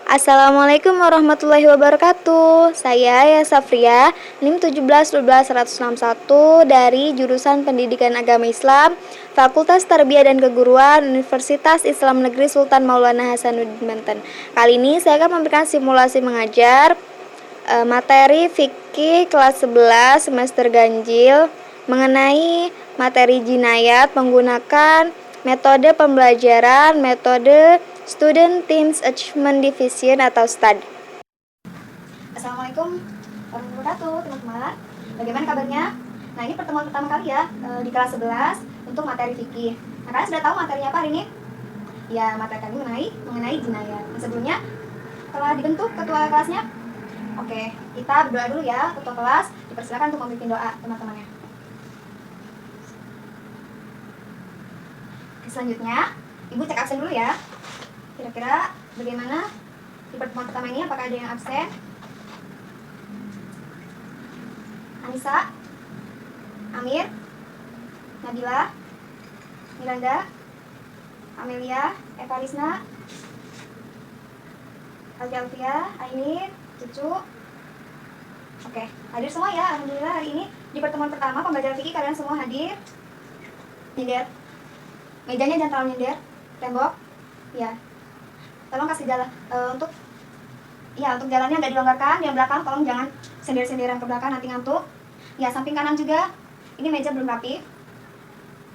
Assalamualaikum warahmatullahi wabarakatuh. Saya Aya Safria, NIM 1712161 dari jurusan Pendidikan Agama Islam, Fakultas Tarbiyah dan Keguruan, Universitas Islam Negeri Sultan Maulana Hasanuddin Banten. Kali ini saya akan memberikan simulasi mengajar materi fikih kelas 11 semester ganjil mengenai materi jinayat menggunakan metode pembelajaran, metode Student Teams Achievement Division atau STAD. Assalamualaikum warahmatullahi wabarakatuh, teman-teman. Bagaimana kabarnya? Nah, ini pertemuan pertama kali ya di kelas 11 untuk materi fikih. Nah, kalian sudah tahu materinya apa hari ini? Ya, materi kami mengenai jinayat. Nah, sebelumnya telah dibentuk ketua kelasnya. Oke, kita berdoa dulu ya. Ketua kelas dipersilakan untuk memimpin doa teman-temannya. Selanjutnya, Ibu cek absen dulu ya. Kira-kira bagaimana di pertemuan pertama ini? Apakah ada yang absen? Anissa, Amir, Nabila, Miranda, Amelia, Eva Lisna, Alfia, Ainir, Cucu. Oke, hadir semua ya. Alhamdulillah hari ini di pertemuan pertama pembelajaran fikih kalian semua hadir. Nyender. Mejanya jangan terlalu nyender. Tembok. Ya. Tolong kasih jalan untuk jalannya nggak dilonggarkan. Yang belakang tolong jangan sender-senderan ke belakang, nanti ngantuk. Ya, samping kanan juga. Ini meja belum rapi.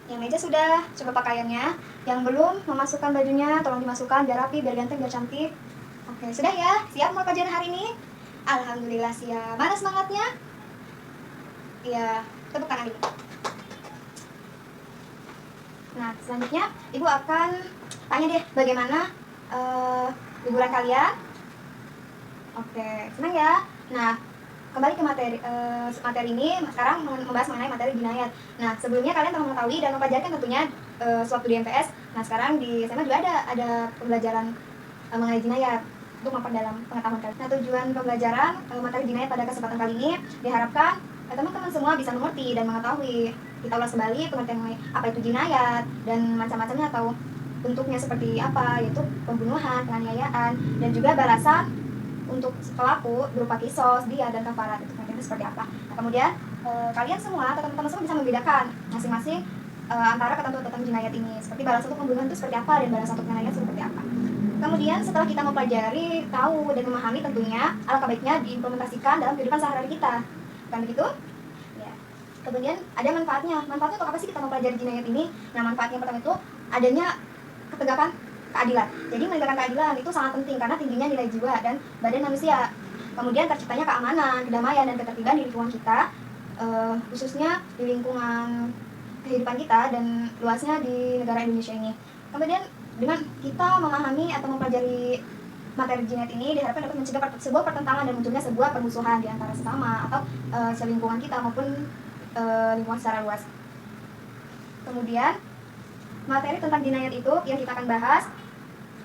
Yang meja sudah, coba pakaiannya. Yang belum memasukkan bajunya, tolong dimasukkan biar rapi, biar ganteng, biar cantik. Oke, sudah ya? Siap mau kajian hari ini? Alhamdulillah siap. Mana semangatnya? Ya, tepuk tangan Ibu. Nah, selanjutnya Ibu akan tanya deh bagaimana liburan kalian. Oke, senang ya. Nah, kembali ke materi ini. Sekarang membahas mengenai materi jinayat. Nah, sebelumnya kalian telah mengetahui dan mempelajari tentunya sewaktu di MTS. Nah, sekarang di SMA juga ada pembelajaran mengenai jinayat untuk memperdalam pengetahuan kalian. Nah, tujuan pembelajaran materi jinayat pada kesempatan kali ini diharapkan teman-teman semua bisa mengerti dan mengetahui. Kita ulas kembali pengertian mengenai apa itu jinayat dan macam-macamnya atau bentuknya seperti apa, yaitu pembunuhan, penganiayaan, dan juga balasan untuk pelaku berupa kisos, dia dan kafarat. Itu pengertiannya seperti apa. Nah, kemudian kalian semua atau teman-teman semua bisa membedakan masing-masing antara ketentuan tentang jinayat ini, seperti balasan untuk pembunuhan itu seperti apa dan balasan untuk penganiayaan seperti apa. Kemudian setelah kita mempelajari, tahu dan memahami, tentunya alangkah baiknya diimplementasikan dalam kehidupan sehari-hari kita. Bukan begitu? Ya. Kemudian ada manfaatnya. Manfaatnya untuk apa sih kita mempelajari jinayat ini? Nah, manfaatnya pertama itu adanya ketegakan keadilan. Jadi menegakkan keadilan itu sangat penting karena tingginya nilai jiwa dan badan manusia. Kemudian terciptanya keamanan, kedamaian, dan ketertiban di lingkungan kita, khususnya di lingkungan kehidupan kita dan luasnya di negara Indonesia ini. Kemudian dengan kita memahami atau mempelajari materi jinayat ini diharapkan dapat mencegah sebuah pertentangan dan munculnya sebuah permusuhan di antara sesama atau selingkungan kita maupun lingkungan secara luas. Kemudian materi tentang jinayat itu yang kita akan bahas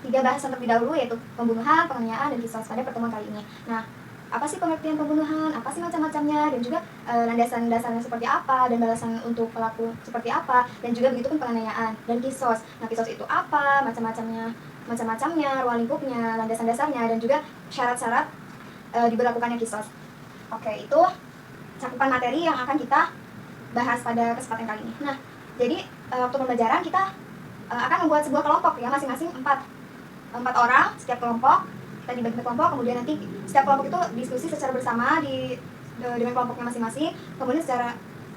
3 bahasan terlebih dahulu, yaitu pembunuhan, penganiayaan, dan kisos pada pertemuan kali ini. Nah, apa sih pengertian pembunuhan, apa sih macam-macamnya, dan juga landasan-dasarnya seperti apa, dan balasan untuk pelaku seperti apa, dan juga begitu pun penganiayaan dan kisos. Nah, kisos itu apa, macam-macamnya, ruang lingkupnya, landasan dasarnya, dan juga syarat-syarat diberlakukannya kisos. Oke, itu cakupan materi yang akan kita bahas pada kesempatan kali ini. Nah, jadi waktu pembelajaran kita akan membuat sebuah kelompok ya, masing-masing 4 orang setiap kelompok. Kita dibagi kelompok, kemudian nanti setiap kelompok itu diskusi secara bersama dengan kelompoknya masing-masing. Kemudian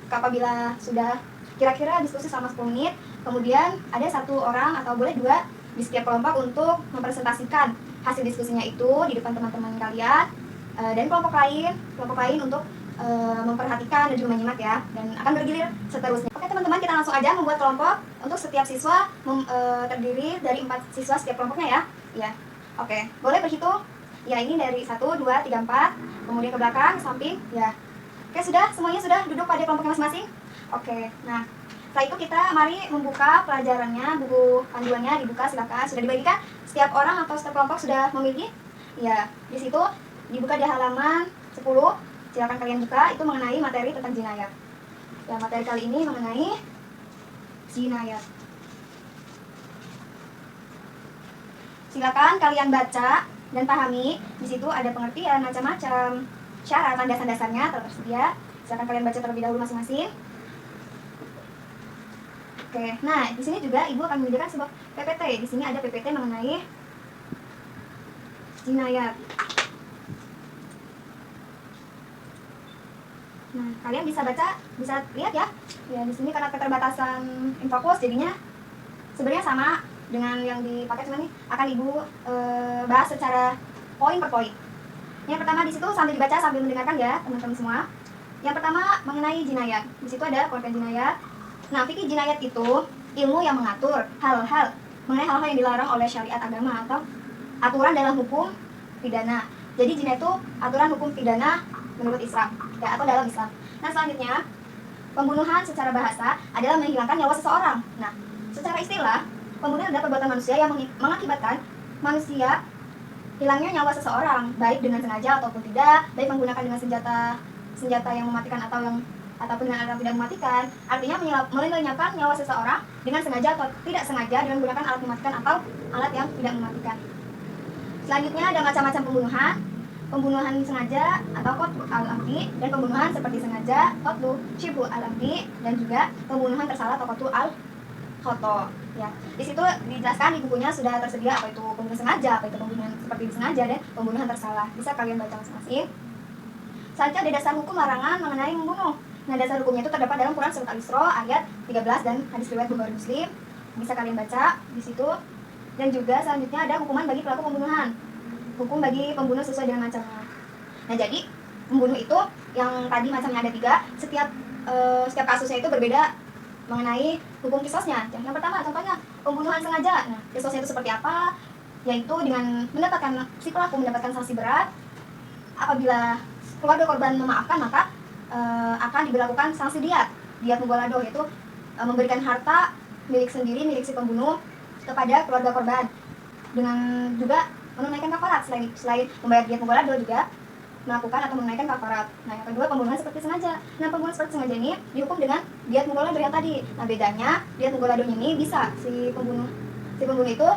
apabila sudah kira-kira diskusi selama 10 menit, kemudian ada 1 orang atau boleh 2 di setiap kelompok untuk mempresentasikan hasil diskusinya itu di depan teman-teman kalian, dan kelompok lain untuk memperhatikan dan juga menyimak ya, dan akan bergilir seterusnya. Oke teman-teman, kita langsung aja membuat kelompok. Untuk setiap siswa terdiri dari 4 siswa setiap kelompoknya ya. Ya. Oke, boleh berhitung. Ya, ini dari 1, 2, 3, 4. Kemudian ke belakang, ke samping. Ya. Oke, semuanya sudah duduk pada kelompoknya masing-masing. Oke. Nah, setelah itu kita mari membuka pelajarannya, buku panduannya dibuka, silakan. Sudah dibagikan? Setiap orang atau setiap kelompok sudah memiliki? Ya, di situ dibuka di halaman 10. Silakan kalian buka, itu mengenai materi tentang jinayat. Ya, materi kali ini mengenai jinayat. Silakan kalian baca dan pahami. Di situ ada pengertian macam-macam, syarat, landasan-dasarnya tersedia. Silakan kalian baca terlebih dahulu masing-masing. Oke, nah di sini juga Ibu akan menyediakan sebuah PPT. Di sini ada PPT mengenai jinayat. Nah, kalian bisa baca, bisa lihat ya. Ya, di sini karena keterbatasan infokus jadinya sebenarnya sama dengan yang di paket, cuman nih akan Ibu bahas secara poin per poin. Yang pertama di situ sambil dibaca sambil mendengarkan ya, teman-teman semua. Yang pertama mengenai jinayat. Di situ ada pengertian jinayat. Nah, fikih jinayat itu ilmu yang mengatur hal-hal mengenai hal-hal yang dilarang oleh syariat agama atau aturan dalam hukum pidana. Jadi jinayat itu aturan hukum pidana menurut Islam ya, atau dalam Islam. Nah, selanjutnya pembunuhan secara bahasa adalah menghilangkan nyawa seseorang. Nah, secara istilah pembunuhan adalah perbuatan manusia yang mengakibatkan manusia hilangnya nyawa seseorang, baik dengan sengaja ataupun tidak, baik menggunakan dengan senjata yang mematikan ataupun dengan alat yang tidak mematikan. Artinya melenyapkan nyawa seseorang dengan sengaja atau tidak sengaja dengan menggunakan alat mematikan atau alat yang tidak mematikan. Selanjutnya ada macam-macam pembunuhan. Pembunuhan sengaja atau qatlu al-amdi, dan pembunuhan seperti sengaja qatlu syibhu al-amdi, dan juga pembunuhan tersalah atau qatlu al-khata. Ya, di situ dijelaskan di bukunya sudah tersedia apa itu pembunuhan sengaja, apa itu pembunuhan seperti disengaja, dan pembunuhan tersalah. Bisa kalian baca masing-masing. Selanjutnya ada dasar hukum larangan mengenai membunuh. Nah, dasar hukumnya itu terdapat dalam Quran Surat Al-Isra ayat 13 dan hadis riwayat Bukhari Muslim. Bisa kalian baca di situ. Dan juga selanjutnya ada hukuman bagi pelaku pembunuhan. Hukum bagi pembunuh sesuai dengan macamnya. Nah, jadi pembunuh itu yang tadi macamnya ada 3, setiap kasusnya itu berbeda mengenai hukum kisosnya. Yang pertama contohnya pembunuhan sengaja. Nah, kisosnya itu seperti apa? Yaitu dengan si pelaku mendapatkan sanksi berat. Apabila keluarga korban memaafkan, maka akan diberlakukan sanksi diat mughalladhah, yaitu memberikan harta milik sendiri, milik si pembunuh kepada keluarga korban, dengan juga menunaikan kafarat. Selain membayar diat mughalladhah juga melakukan atau menunaikan kafarat. Nah, yang kedua pembunuhan seperti sengaja. Nah, pembunuhan seperti sengaja ini dihukum dengan diat mughalladhah yang tadi. Nah, bedanya diat mughalladhah ini bisa si pembunuh itu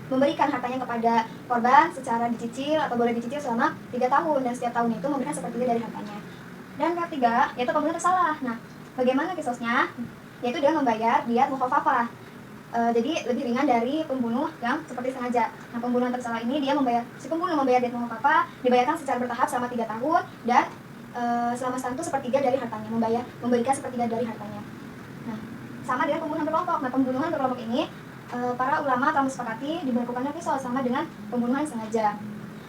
memberikan hartanya kepada korban secara dicicil atau boleh dicicil selama 3 tahun, dan setiap tahun itu memberikan sepertiga dari hartanya. Dan yang ketiga yaitu pembunuhan tersalah. Nah, bagaimana kisosnya? Yaitu dia membayar diat mukhafafah. Jadi lebih ringan dari pembunuh yang seperti sengaja. Nah, pembunuhan tersalah ini si pembunuh membayar diat mukhafafah, dibayarkan secara bertahap selama 3 tahun, dan selama setahun itu sepertiga dari hartanya, memberikan sepertiga dari hartanya. Nah, sama dengan pembunuhan berkelompok. Nah, pembunuhan berkelompok ini para ulama telah mensepakati diberlakukannya qisas sama dengan pembunuhan sengaja.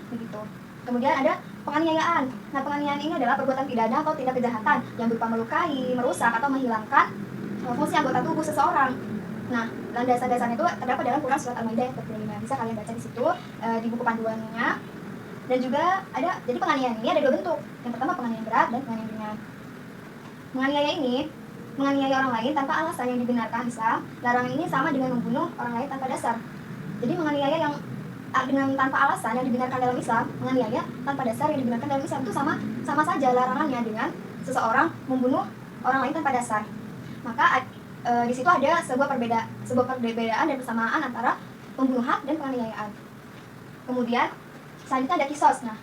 Begitu. Kemudian ada penganiayaan. Nah, penganiayaan ini adalah perbuatan pidana atau tindak kejahatan yang berupa melukai, merusak, atau menghilangkan fungsi anggota tubuh seseorang. Nah, landasan-dasarnya itu terdapat dalam Quran Surat Al-Maidah ayat 45. Bisa kalian baca di situ di buku panduannya. Dan juga ada, jadi penganiayaan ini ada 2 bentuk. Yang pertama penganiayaan berat dan penganiayaan ringan. Menganiaya ini menganiaya orang lain tanpa alasan yang dibenarkan Islam. Larangan ini sama dengan membunuh orang lain tanpa dasar. Jadi menganiaya yang dengan tanpa alasan yang dibenarkan dalam Islam, menganiaya tanpa dasar yang dibenarkan dalam Islam itu sama saja larangannya dengan seseorang membunuh orang lain tanpa dasar. Maka di situ ada sebuah perbedaan dan persamaan antara pembunuhan dan penganiayaan. Kemudian selanjutnya ada kisos. Nah,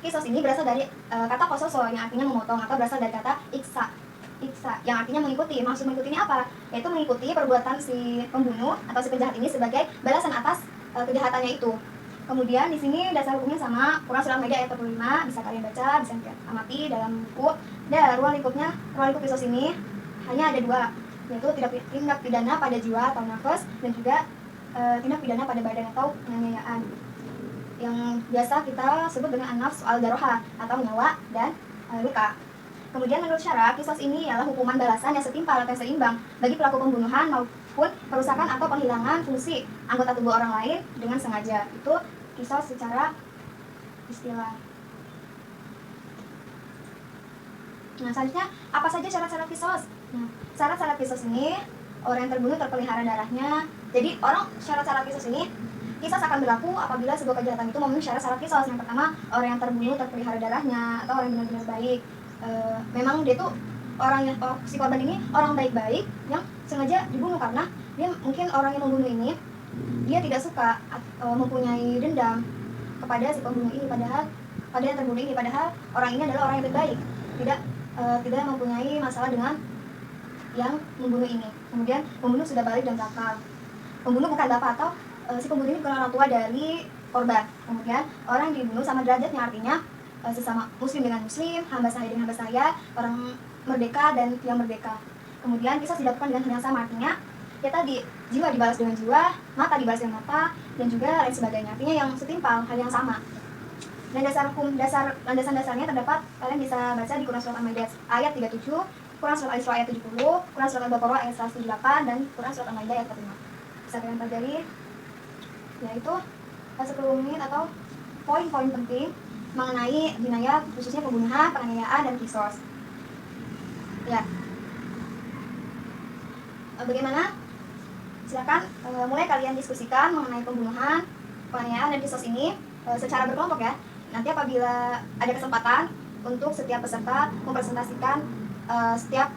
kisos ini berasal dari kata kososo yang artinya memotong, atau berasal dari kata iksa yang artinya mengikuti. Maksud mengikuti ini apa? Yaitu mengikuti perbuatan si pembunuh atau si penjahat ini sebagai balasan atas kejahatannya itu. Kemudian di sini dasar hukumnya sama Quran Surah Al-Maidah ayat 45, bisa kalian baca, bisa kalian amati dalam buku. Dan ruang lingkup kisos ini hanya ada 2, yaitu tindak pidana pada jiwa atau nafas, dan juga tindak pidana pada badan atau penganiayaan, yang biasa kita sebut dengan an-nafs al-daroha atau nyawa dan luka. Kemudian menurut syara, kisos ini ialah hukuman balasan yang setimpal atau seimbang bagi pelaku pembunuhan maupun perusakan atau penghilangan fungsi anggota tubuh orang lain dengan sengaja. Itu kisos secara istilah. Nah, selanjutnya apa saja syarat-syarat kisos? Nah, syarat-syarat kisos ini orang yang terbunuh terpelihara darahnya. Jadi syarat-syarat kisos ini, kisos akan berlaku apabila sebuah kejahatan itu memenuhi syarat-syarat kisos. Yang pertama, orang yang terbunuh terpelihara darahnya, atau orang yang benar-benar baik. Memang dia tuh si korban ini orang baik-baik yang sengaja dibunuh, karena dia mungkin orang yang membunuh ini dia tidak suka mempunyai dendam kepada si pembunuh ini, padahal pada yang terbunuh ini, padahal orang ini adalah orang yang baik, tidak mempunyai masalah dengan yang membunuh ini. Kemudian pembunuh sudah balik dan berakal. Pembunuh bukan bapak atau si pembunuh ini bukan orang tua dari korban. Kemudian orang yang dibunuh sama derajatnya, artinya sesama muslim dengan muslim, hamba saya dengan hamba saya, orang merdeka dan yang merdeka. Kemudian kisos dilakukan dengan hal yang sama, artinya ya tadi jiwa dibalas dengan jiwa, mata dibalas dengan mata, dan juga lain sebagainya. Artinya yang setimpal, hal yang sama. Dan landasan dasarnya terdapat, kalian bisa baca di Quran Surat Al-Maidah ayat 37, Quran Surat Al-Isra ayat 70, Quran Surat Al-Baqarah ayat 178, dan Quran Surat Al-Maidah ayat 45. Bisa kalian pelajari, yaitu 10 menit atau poin-poin penting mengenai jinayat, khususnya pembunuhan, penganiayaan, dan kisos. Ya. Bagaimana? Silakan mulai kalian diskusikan mengenai pembunuhan, penganiayaan, dan kisos ini secara berkelompok ya. Nanti apabila ada kesempatan untuk setiap peserta mempresentasikan setiap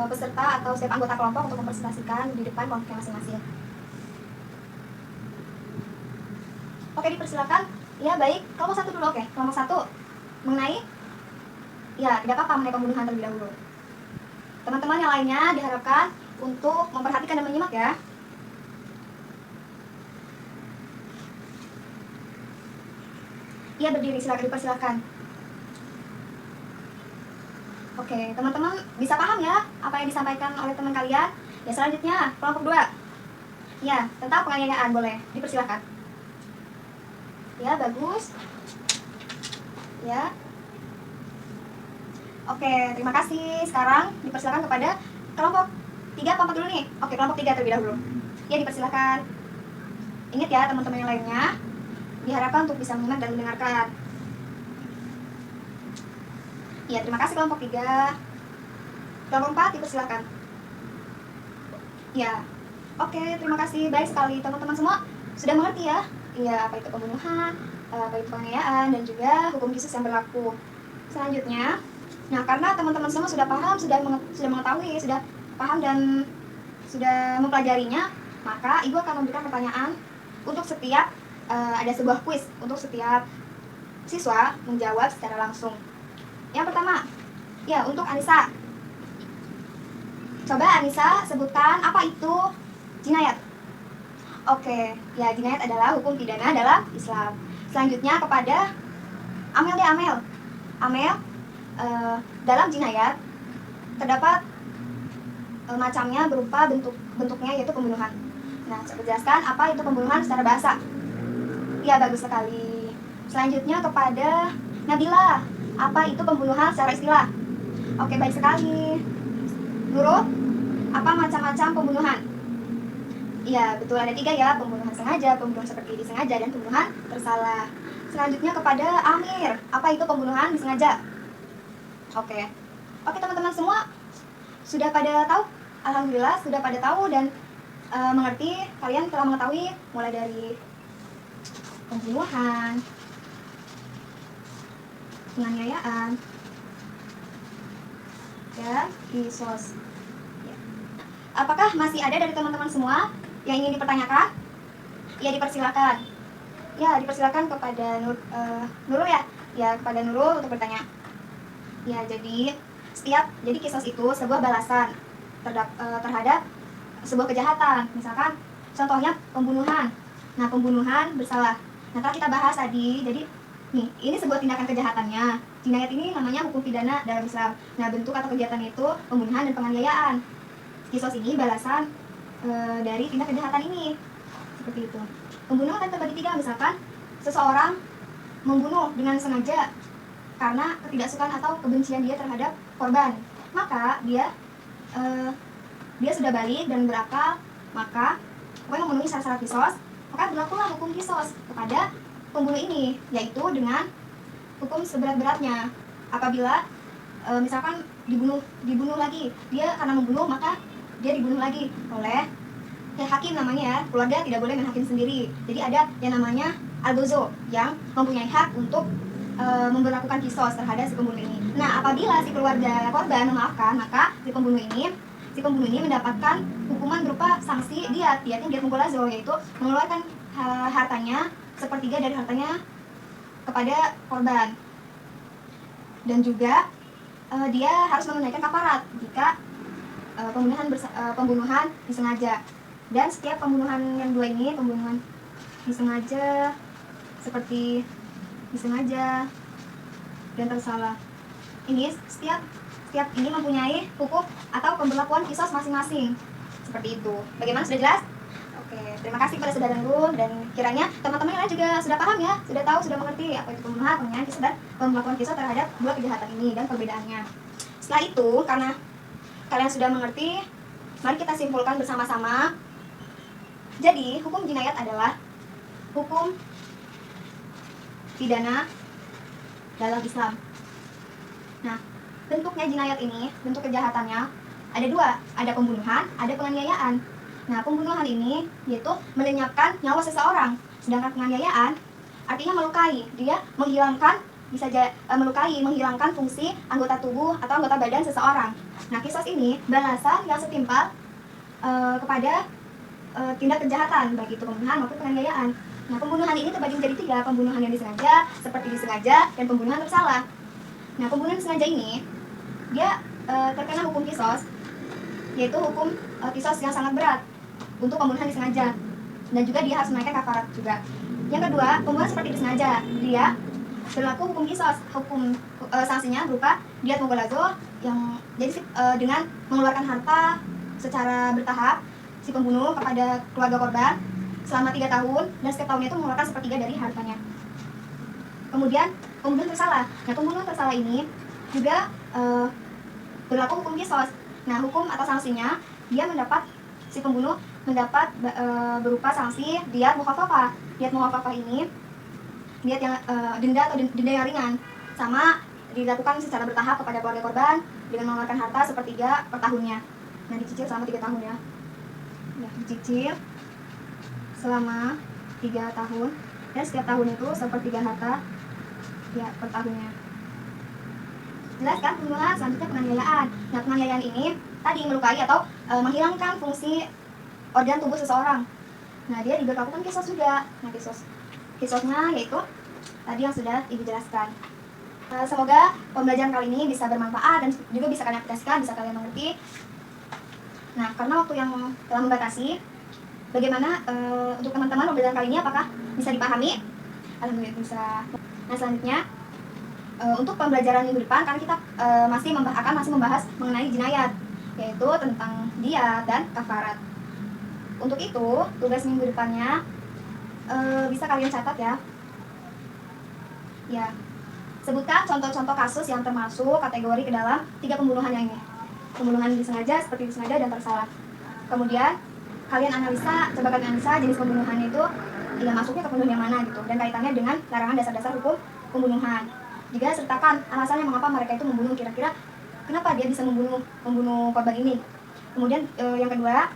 peserta atau setiap anggota kelompok untuk mempresentasikan di depan kelompoknya masing-masing. Oke, dipersilakan. Ya, baik. Kelompok 1 dulu, oke. Kelompok 1 mengenai, ya, tidak apa-apa mengenai pembunuhan terlebih dahulu. Teman-teman yang lainnya diharapkan untuk memperhatikan dan menyimak ya. Iya, berdiri, silakan dipersilakan. Oke, teman-teman bisa paham ya apa yang disampaikan oleh teman kalian? Ya, selanjutnya kelompok 2. Ya, tentang penganiayaan, boleh dipersilakan. Ya, bagus. Ya. Oke, terima kasih. Sekarang dipersilakan kepada kelompok 3 apa 4 dulu nih? Oke, kelompok 3 terlebih dahulu. Ya, dipersilakan. Ingat ya teman-teman yang lainnya, diharapkan untuk bisa menyimak dan mendengarkan. Ya, terima kasih kelompok 3. Kelompok 4 dipersilakan. Ya. Oke, terima kasih. Baik sekali teman-teman semua sudah mengerti ya? Iya, apa itu pembunuhan, apa itu penganiayaan, dan juga hukum kisos yang berlaku. Selanjutnya, nah karena teman-teman semua sudah paham, sudah mengetahui, sudah paham dan sudah mempelajarinya, maka Ibu akan memberikan pertanyaan untuk setiap ada sebuah kuis untuk setiap siswa menjawab secara langsung. Yang pertama, ya untuk Anissa. Coba Anissa sebutkan apa itu jinayat. Oke, ya jinayat adalah hukum pidana dalam Islam. Selanjutnya kepada Amel deh, Amel. Amel, dalam jinayat terdapat macamnya berupa bentuknya yaitu pembunuhan. Nah, coba jelaskan apa itu pembunuhan secara bahasa. Ya, bagus sekali. Selanjutnya kepada Nabila, apa itu pembunuhan secara istilah. Oke, baik sekali. Nurul, apa macam-macam pembunuhan? Iya, betul, ada 3 ya, pembunuhan sengaja, pembunuhan seperti disengaja, dan pembunuhan bersalah. Selanjutnya kepada Amir, apa itu pembunuhan disengaja? Oke, teman-teman semua sudah pada tahu? Alhamdulillah sudah pada tahu dan mengerti. Kalian telah mengetahui mulai dari pembunuhan, penganiayaan, dan kisos. Ya. Apakah masih ada dari teman-teman semua yang ingin dipertanyakan? Ya, dipersilakan. Ya, dipersilakan kepada Nurul ya. Ya, kepada Nurul untuk bertanya. Ya, jadi kisos itu sebuah balasan terhadap sebuah kejahatan. Misalkan contohnya pembunuhan. Nah, pembunuhan bersalah. Nah, telah kita bahas tadi. Jadi nih, ini sebuah tindakan kejahatannya. Jinayat ini namanya hukum pidana dalam Islam. Nah, bentuk atau kegiatan itu pembunuhan dan penganiayaan. Kisos ini balasan dari tindak kejahatan ini. Seperti itu. Pembunuhan akan terbagi 3, misalkan seseorang membunuh dengan sengaja karena ketidaksukaan atau kebencian dia terhadap korban. Maka dia sudah balik dan berakal, maka memenuhi syarat-syarat kisos, maka berlakulah hukum kisos kepada pembunuh ini, yaitu dengan hukum seberat-beratnya. Apabila misalkan dibunuh lagi, dia karena membunuh maka dia dibunuh lagi oleh hakim namanya ya. Keluarga tidak boleh menhakim sendiri. Jadi ada yang namanya al-gozo yang mempunyai hak untuk memberlakukan kisos terhadap si pembunuh ini. Nah, apabila si keluarga korban memaafkan, maka si pembunuh ini mendapatkan hukuman berupa sanksi diat mengkolazo, yaitu mengeluarkan hartanya sepertiga dari hartanya kepada korban. Dan juga dia harus menunaikan kafarat jika pembunuhan disengaja. Dan setiap pembunuhan yang dua ini, pembunuhan disengaja, seperti disengaja dan tersalah, ini setiap ini mempunyai hukum atau pemberlakuan kisos masing-masing. Seperti itu. Bagaimana, sudah jelas? Oke, terima kasih kepada saudara Nurul, dan kiranya teman-teman yang lain juga sudah paham ya, sudah tahu, sudah mengerti apa itu pembunuhan, penganiayaan, kisos, dan pemberlakuan kisos terhadap dua kejahatan ini dan perbedaannya. Setelah itu, karena kalian sudah mengerti, mari kita simpulkan bersama-sama. Jadi, hukum jinayat adalah hukum pidana dalam Islam. Nah, bentuknya jinayat ini, bentuk kejahatannya ada dua, ada pembunuhan, ada penganiayaan. Nah, pembunuhan ini yaitu melenyapkan nyawa seseorang, sedangkan penganiayaan artinya melukai, dia menghilangkan, melukai, menghilangkan fungsi anggota tubuh atau anggota badan seseorang. Nah, kisos ini balasan yang setimpal kepada tindak kejahatan, baik itu pembunuhan maupun penganiayaan. Nah, pembunuhan ini terbagi menjadi tiga, pembunuhan yang disengaja, seperti disengaja, dan pembunuhan tersalah. Nah, pembunuhan disengaja ini dia terkena hukum kisos, yaitu hukum kisos yang sangat berat untuk pembunuhan disengaja, dan juga dia harus menaikkan kafarat juga. Yang kedua, pembunuhan seperti disengaja, dia berlaku hukum kisos, hukum sanksinya berupa diat mughalazo, yang jadi dengan mengeluarkan harta secara bertahap si pembunuh kepada keluarga korban selama 3 tahun, dan setiap tahunnya itu mengeluarkan sepertiga dari hartanya. Kemudian pembunuhan tersalah. Nah, pembunuhan tersalah ini juga berlaku hukum kisos. Nah, hukum atau sanksinya, si pembunuh mendapat berupa sanksi diat mukhafafah. Diat mukhafafah ini diat yang denda atau denda yang ringan, sama dilakukan secara bertahap kepada keluarga korban dengan mengeluarkan harta sepertiga per tahunnya. Nah, dicicil selama 3 tahun ya. Ya, dicicil selama 3 tahun, dan setiap tahun itu sepertiga harta ya per tahunnya. Jelas kan? Pembunuhan. Selanjutnya penganiayaan. Nah, penganiayaan ini tadi melukai atau menghilangkan fungsi organ tubuh seseorang. Nah, dia diberlakukan kisos juga. Nah, kisosnya yaitu tadi yang sudah Ibu jelaskan. Semoga pembelajaran kali ini bisa bermanfaat dan juga bisa kalian aplikasikan, bisa kalian mengerti. Nah, karena waktu yang telah membatasi, bagaimana untuk teman-teman pembelajaran kali ini, apakah bisa dipahami? Alhamdulillah bisa. Nah, selanjutnya untuk pembelajaran minggu depan, karena kita masih membahas mengenai jinayat, yaitu tentang diat dan kafarat. Untuk itu, tugas minggu depannya bisa kalian catat ya. Ya, sebutkan contoh-contoh kasus yang termasuk kategori ke dalam 3 pembunuhan yang ini. Pembunuhan disengaja, seperti disengaja, dan tersalah. Kemudian kalian coba kalian analisa jenis pembunuhan itu yang masuknya ke pembunuhan yang mana gitu, dan kaitannya dengan larangan dasar-dasar hukum pembunuhan. Juga sertakan alasannya mengapa mereka itu membunuh, kira-kira kenapa dia bisa membunuh korban ini. Kemudian yang kedua,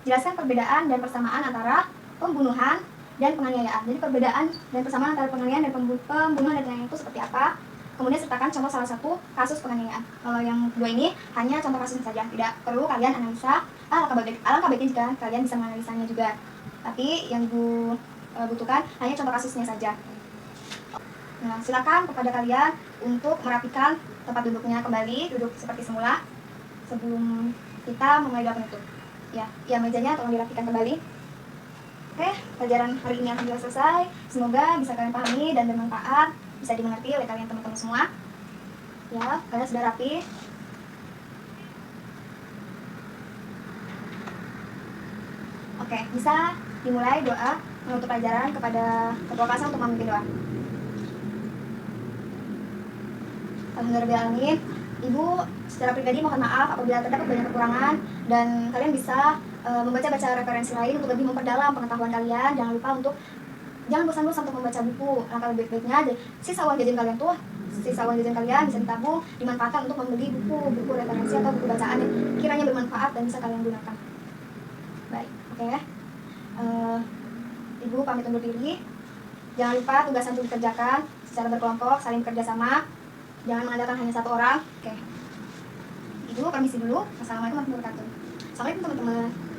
jelaskan perbedaan dan persamaan antara pembunuhan dan penganiayaan. Jadi perbedaan dan persamaan antara penganiayaan dan pembunuhan dan penganiayaan itu seperti apa. Kemudian sertakan contoh salah satu kasus penganiayaan. Kalau yang dua ini hanya contoh kasusnya saja, tidak perlu kalian analisa. Alangkah baiknya jika kalian bisa menganalisanya juga. Tapi yang Ibu butuhkan hanya contoh kasusnya saja. Nah, silakan kepada kalian untuk merapikan tempat duduknya kembali, duduk seperti semula sebelum kita memulai doa penutup. Ya, mejanya tolong dirapikan kembali. Oke, pelajaran hari ini akan selesai. Semoga bisa kalian pahami dan bermanfaat, bisa dimengerti oleh kalian teman-teman semua. Ya, kalian sudah rapi. Oke, bisa dimulai doa menutup pelajaran kepada ketua kelas untuk memimpin doa. Alhamdulillah, Ibu secara pribadi mohon maaf apabila terdapat banyak kekurangan, dan kalian bisa membaca referensi lain untuk lebih memperdalam pengetahuan kalian. Jangan bosan-bosan untuk membaca buku. Langkah lebih baiknya sisa uang jajan kalian bisa ditabung, dimanfaatkan untuk membeli buku referensi atau buku bacaan yang kiranya bermanfaat dan bisa kalian gunakan. Baik, oke. Ibu pamit undur diri. Jangan lupa tugas yang dikerjakan secara berkelompok, saling bekerja sama. Jangan mengandalkan hanya satu orang. Oke. Ibu permisi dulu. Assalamualaikum warahmatullahi wabarakatuh. Assalamualaikum teman-teman.